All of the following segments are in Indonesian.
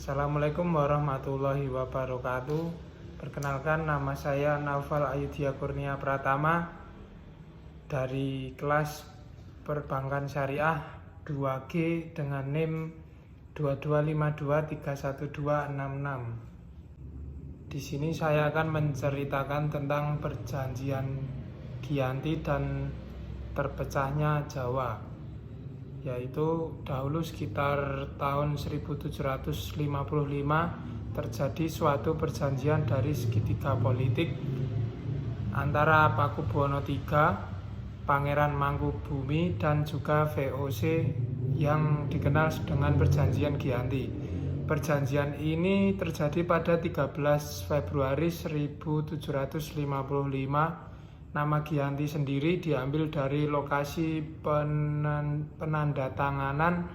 Assalamualaikum warahmatullahi wabarakatuh. Perkenalkan, nama saya Naufal Ayudhya Kurnia Pratama dari kelas Perbankan Syariah 2G dengan NIM 225231266. Di sini saya akan menceritakan tentang perjanjian Giyanti dan terpecahnya Jawa, yaitu dahulu sekitar tahun 1755 terjadi suatu perjanjian dari segitiga politik antara Pakubuwono III, Pangeran Mangkubumi, dan juga VOC yang dikenal dengan perjanjian Giyanti. Perjanjian ini terjadi pada 13 Februari 1755. Nama Giyanti sendiri diambil dari lokasi penandatanganan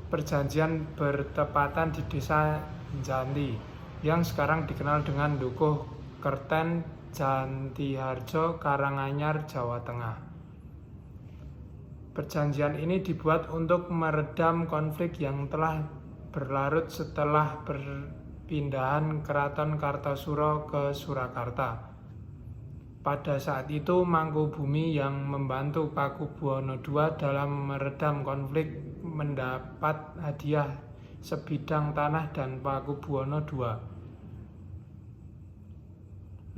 perjanjian bertepatan di desa Janti yang sekarang dikenal dengan Dukuh Kerten, Jantiharjo, Karanganyar, Jawa Tengah. Perjanjian ini dibuat untuk meredam konflik yang telah berlarut setelah perpindahan Keraton Kartosuro ke Surakarta. Pada saat itu Mangkubumi yang membantu Pakubuwono II dalam meredam konflik mendapat hadiah sebidang tanah dan Pakubuwono II.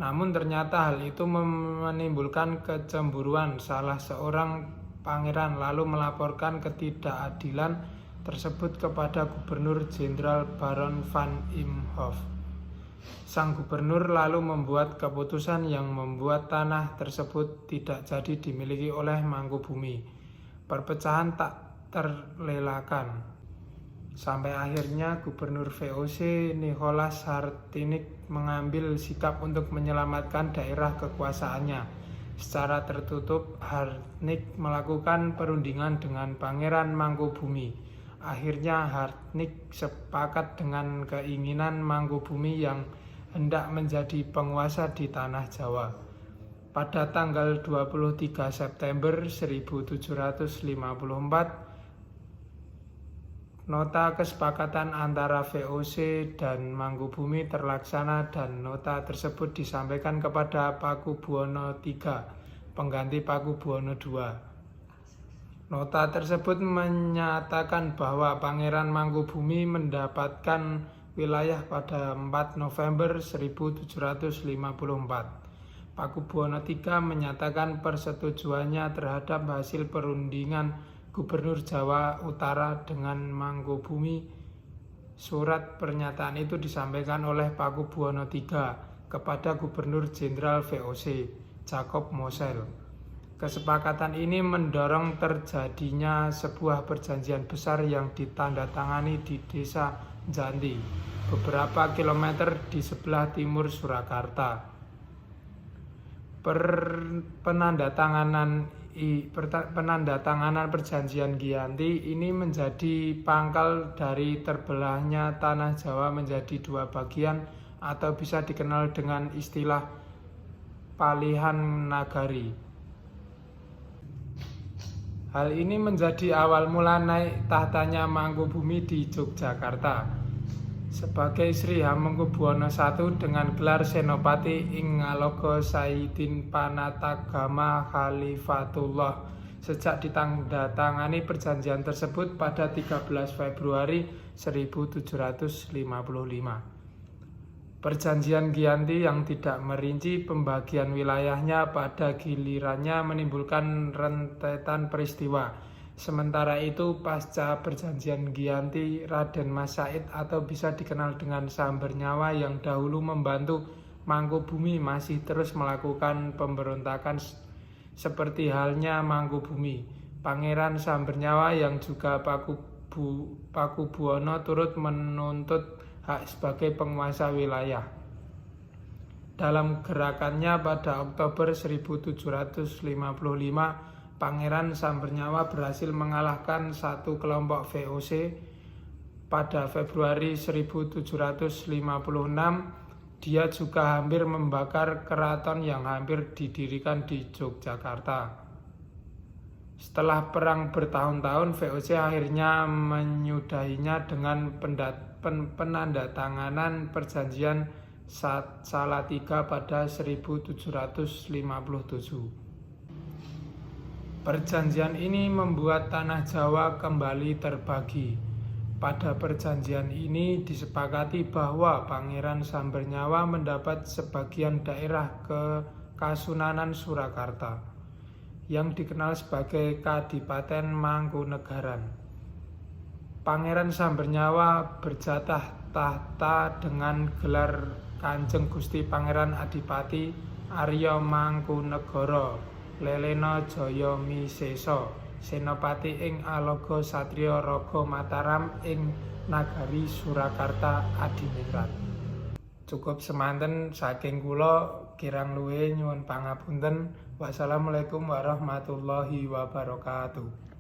Namun ternyata hal itu menimbulkan kecemburuan salah seorang pangeran, lalu melaporkan ketidakadilan tersebut kepada Gubernur Jenderal Baron van Imhoff. Sang gubernur lalu membuat keputusan yang membuat tanah tersebut tidak jadi dimiliki oleh Mangkubumi. Perpecahan tak terelakkan sampai akhirnya Gubernur VOC Nicholas Hartinick mengambil sikap untuk menyelamatkan daerah kekuasaannya. Secara tertutup, Hartinick melakukan perundingan dengan Pangeran Mangkubumi. Akhirnya Hartinick sepakat dengan keinginan Mangkubumi yang hendak menjadi penguasa di tanah Jawa. Pada tanggal 23 September 1754, nota kesepakatan antara VOC dan Mangkubumi terlaksana dan nota tersebut disampaikan kepada Pakubuwono III, pengganti Pakubuwono II. Nota tersebut menyatakan bahwa Pangeran Mangkubumi mendapatkan wilayah pada 4 November 1754. Pakubuwono III menyatakan persetujuannya terhadap hasil perundingan Gubernur Jawa Utara dengan Mangkubumi. Surat pernyataan itu disampaikan oleh Pakubuwono III kepada Gubernur Jenderal VOC Jacob Mosel. Kesepakatan ini mendorong terjadinya sebuah perjanjian besar yang ditandatangani di desa Janti, beberapa kilometer di sebelah timur Surakarta. Penandatanganan perjanjian Giyanti ini menjadi pangkal dari terbelahnya tanah Jawa menjadi dua bagian atau bisa dikenal dengan istilah Palihan Nagari. Hal ini menjadi awal mula naik tahtanya Mangkubumi di Yogyakarta sebagai Sri Hamengkubuwono I dengan gelar Senopati ing Ngaloga Saidin Panatagama Khalifatullah. Sejak ditandatangani perjanjian tersebut pada 13 Februari 1755. Perjanjian Giyanti yang tidak merinci pembagian wilayahnya pada gilirannya menimbulkan rentetan peristiwa. Sementara itu, pasca perjanjian Giyanti, Raden Mas Said atau bisa dikenal dengan Sambernyawa yang dahulu membantu Mangkubumi masih terus melakukan pemberontakan seperti halnya Mangkubumi. Pangeran Sambernyawa yang juga Pakubuwono turut menuntut hak sebagai penguasa wilayah. Dalam gerakannya pada Oktober 1755, Pangeran Sambernyawa berhasil mengalahkan satu kelompok VOC. Pada Februari 1756, dia juga hampir membakar keraton yang hampir didirikan di Yogyakarta. Setelah perang bertahun-tahun, VOC akhirnya menyudahinya dengan penandatanganan perjanjian Salatiga pada 1757. Perjanjian ini membuat tanah Jawa kembali terbagi. Pada perjanjian ini disepakati bahwa Pangeran Sambernyawa mendapat sebagian daerah Kasunanan Surakarta yang dikenal sebagai Kadipaten Mangkunegaran. Pangeran Sambernyawa berjatah tahta dengan gelar Kanjeng Gusti Pangeran Adipati Arya Mangkunegara Lelena Jaya Misesa Senopati ing Alaga Satriya Raga Mataram ing Nagari Surakarta Adiningrat. Cukup semanten saking kula, kirang luwih nyuwun pangapunten. Wassalamualaikum warahmatullahi wabarakatuh.